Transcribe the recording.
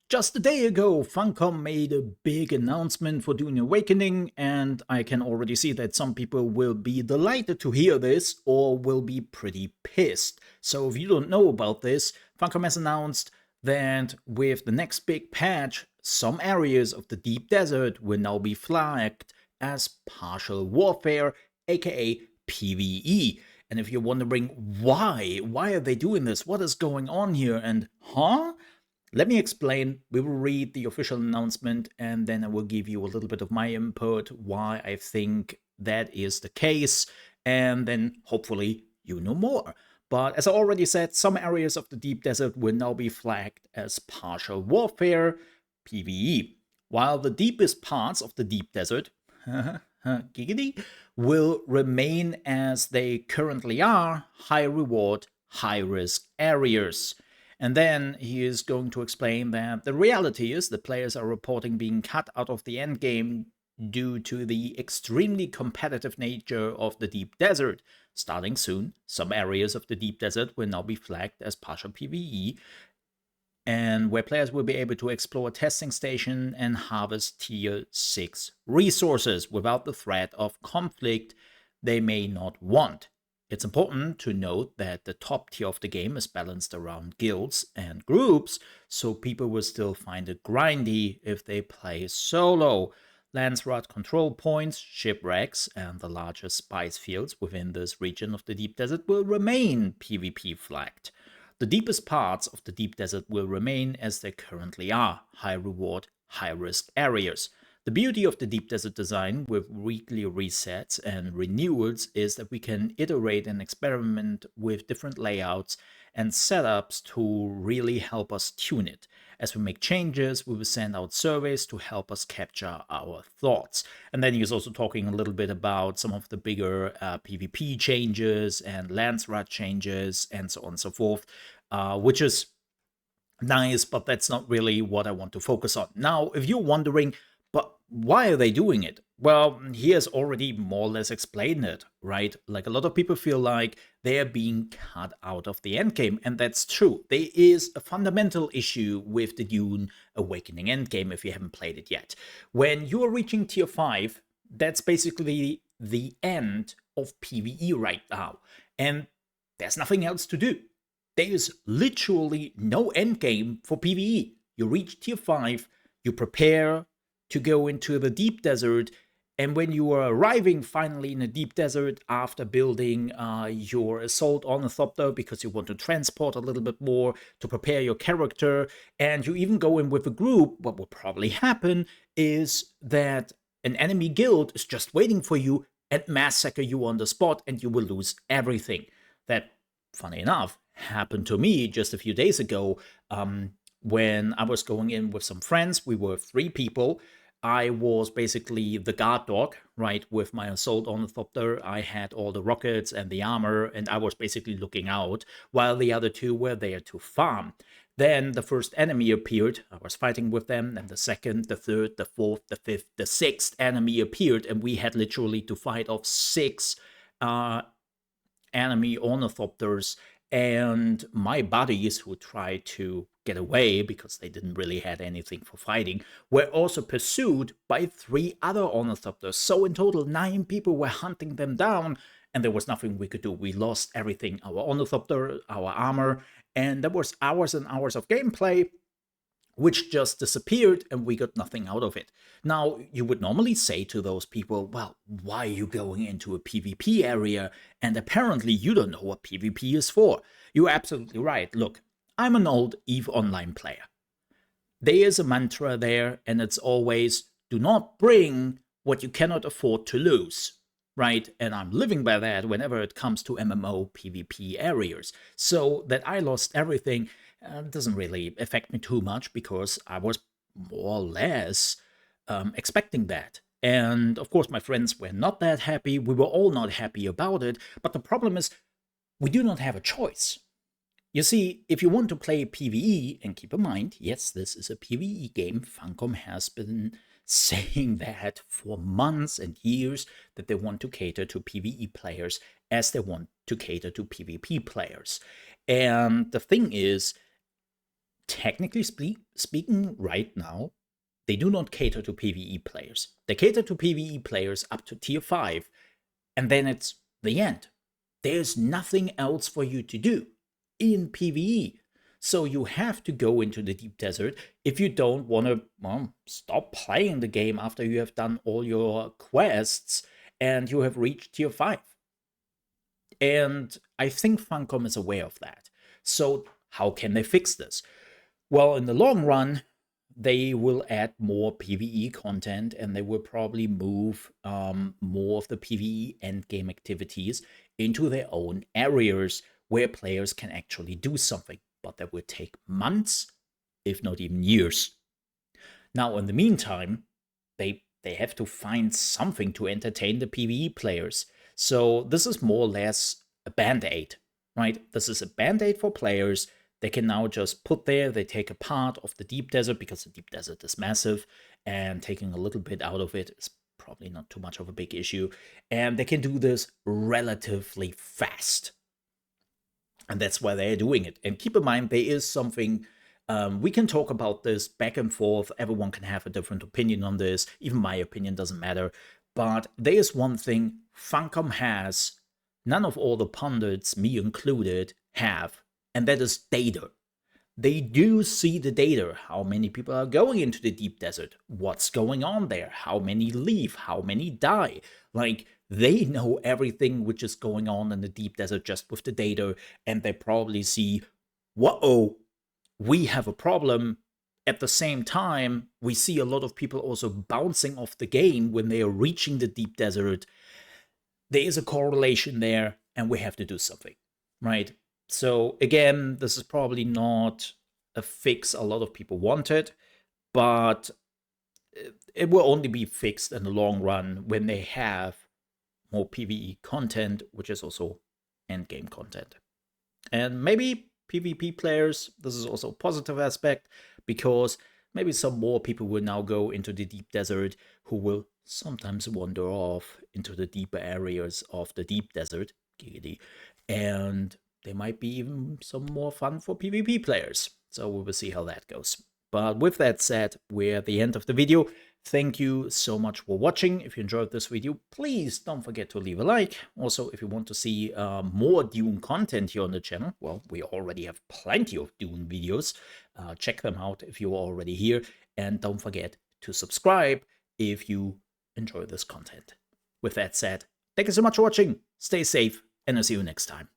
Just a day ago, Funcom made a big announcement for Dune Awakening, and I can already see that some people will be delighted to hear this or will be pretty pissed. So, if you don't know about this, Funcom has announced that with the next big patch, some areas of the deep desert will now be flagged as partial warfare, aka PvE. And if you're wondering why are they doing this? What is going on here? And let me explain. We will read the official announcement and then I will give you a little bit of my input, why I think that is the case, and then hopefully you know more. But as I already said, some areas of the deep desert will now be flagged as partial warfare, PvE, while the deepest parts of the deep desert, giggity, will remain as they currently are, high reward, high risk areas. And then he is going to explain that the reality is that players are reporting being cut out of the endgame due to the extremely competitive nature of the deep desert. Starting soon, some areas of the deep desert will now be flagged as partial PvE, and where players will be able to explore a testing station and harvest tier 6 resources without the threat of conflict they may not want. It's important to note that the top tier of the game is balanced around guilds and groups, so people will still find it grindy if they play solo. Landsrod control points, shipwrecks, and the largest spice fields within this region of the deep desert will remain PvP flagged. The deepest parts of the deep desert will remain as they currently are, high reward, high risk areas. The beauty of the deep desert design with weekly resets and renewals is that we can iterate and experiment with different layouts and setups to really help us tune it. As we make changes, we will send out surveys to help us capture our thoughts. And then he's also talking a little bit about some of the bigger PvP changes and Landsrod changes and so on and so forth, which is nice, but that's not really what I want to focus on. Now, if you're wondering, but why are they doing it? Well, he has already more or less explained it, right? Like, a lot of people feel like they are being cut out of the endgame, and that's true. There is a fundamental issue with the Dune Awakening endgame if you haven't played it yet. When you are reaching tier 5, that's basically the end of PvE right now, and there's nothing else to do. There is literally no endgame for PvE. You reach tier 5, you prepare to go into the deep desert, and when you are arriving finally in the deep desert after building your assault ornithopter because you want to transport a little bit more to prepare your character, and you even go in with a group, what will probably happen is that an enemy guild is just waiting for you and massacre you on the spot, and you will lose everything. That, funny enough, happened to me just a few days ago. When I was going in with some friends, we were 3 people. I was basically the guard dog, right, with my assault ornithopter. I had all the rockets and the armor, and I was basically looking out, while the other 2 were there to farm. Then the first enemy appeared. I was fighting with them, and the second, the third, the fourth, the fifth, the sixth enemy appeared, and we had literally to fight off 6 enemy ornithopters, and my buddies who tried to get away because they didn't really had anything for fighting were also pursued by 3 other ornithopters. So in total 9 people were hunting them down, and there was nothing we could do. We lost everything, our ornithopter, our armor, and there was hours and hours of gameplay which just disappeared, and we got nothing out of it. Now, you would normally say to those people, well, why are you going into a PvP area? And apparently you don't know what PvP is for. You're absolutely right. Look, I'm an old EVE Online player. There is a mantra there, and it's always, do not bring what you cannot afford to lose. Right? And I'm living by that whenever it comes to MMO PvP areas. So that I lost everything doesn't really affect me too much because I was more or less expecting that. And of course, my friends were not that happy. We were all not happy about it. But the problem is, we do not have a choice. You see, if you want to play PvE, and keep in mind, yes, this is a PvE game, Funcom has been saying that for months and years, that they want to cater to PvE players as they want to cater to PvP players. And the thing is, technically speaking, right now, they do not cater to PvE players. They cater to PvE players up to tier 5, and then it's the end. There's nothing else for you to do in PvE. So you have to go into the deep desert if you don't want to, well, stop playing the game after you have done all your quests and you have reached tier 5. And I think Funcom is aware of that. So how can they fix this? Well, in the long run, they will add more PvE content and they will probably move more of the PvE endgame activities into their own areas where players can actually do something. But that will take months, if not even years. Now, in the meantime, they have to find something to entertain the PvE players. So this is more or less a band-aid, right? This is a band-aid for players. They can now just put there, they take a part of the deep desert because the deep desert is massive, and taking a little bit out of it is probably not too much of a big issue. And they can do this relatively fast. And that's why they're doing it. And keep in mind, there is something, we can talk about this back and forth. Everyone can have a different opinion on this. Even my opinion doesn't matter. But there is one thing Funcom has, none of all the pundits, me included, have. And that is data. They do see the data, how many people are going into the deep desert, what's going on there, how many leave, how many die. Like, they know everything which is going on in the deep desert just with the data, and they probably see, whoa, we have a problem. At the same time, we see a lot of people also bouncing off the game when they are reaching the deep desert. There is a correlation there, and we have to do something, right? So again, this is probably not a fix a lot of people wanted, but it will only be fixed in the long run when they have more PvE content, which is also endgame content. And maybe PvP players, this is also a positive aspect, because maybe some more people will now go into the deep desert who will sometimes wander off into the deeper areas of the deep desert, and there might be even some more fun for PvP players. So we will see how that goes. But with that said, we're at the end of the video. Thank you so much for watching. If you enjoyed this video, please don't forget to leave a like. Also, if you want to see more Dune content here on the channel, well, we already have plenty of Dune videos. Check them out if you're already here. And don't forget to subscribe if you enjoy this content. With that said, thank you so much for watching. Stay safe, and I'll see you next time.